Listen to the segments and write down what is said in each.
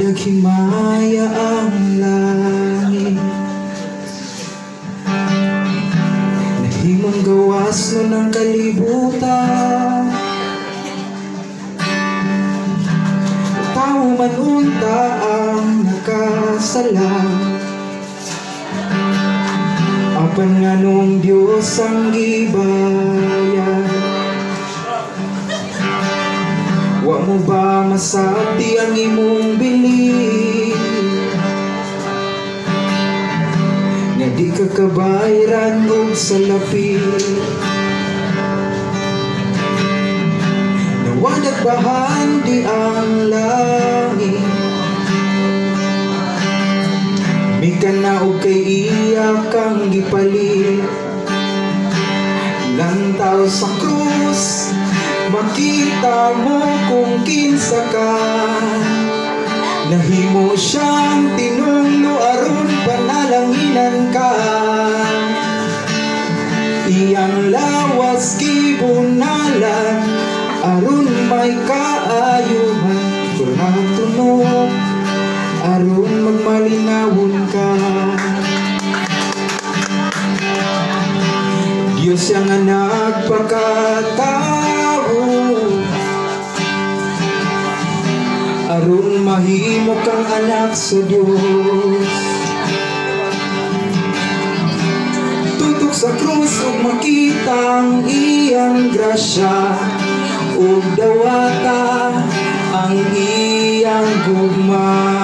Daghimaya ang langit, nahimong gawas no ng kalibutan. Tao man unta ang nakasala, apan nga nung Diyos ang gibayad. Wa mo ba masabi ang imong bilin, nga di ka kabayran og salapit? Nawadag bahan di ang langit, mika na og kay iya kang gipalit. Lantaw sa krus makita mo kung kinsa ka, nahimo siyang tinunglo aron panalanginan ka. Iyang lawas gibunalan aron may kaayuhan, kurang tunog aron magmalinawon ka. Diyos yang nagpakatao aron mahimo kang anak sa Diyos. Tutok sa krus ug makitang iyang grasya, ug dawata ang iyang gugma.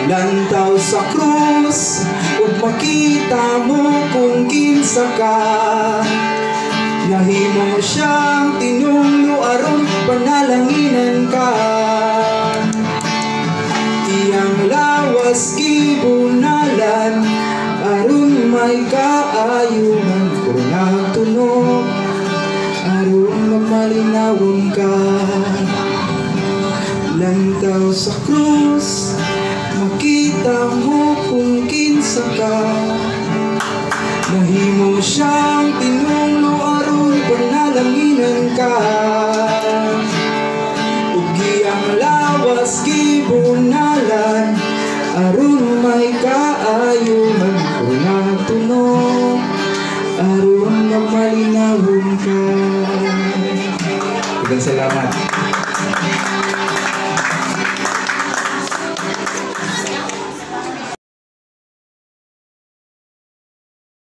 Lantaw sa krus ug makita mo kung kinsa ka, nahimo siyang tinunglo aron panalanginan ka. Iyang lawas gibunalan aron may kaayuhan, kung natunog aron magmalinawon ka. Lantaw sa krus makita mo kung kinsa ka, nahimo siyang tinunglo aron panalanginan ka. Ug iyang lawas gibunalan aron may kaayuhan, kung natunog aron magmalinawon ka. Salamat.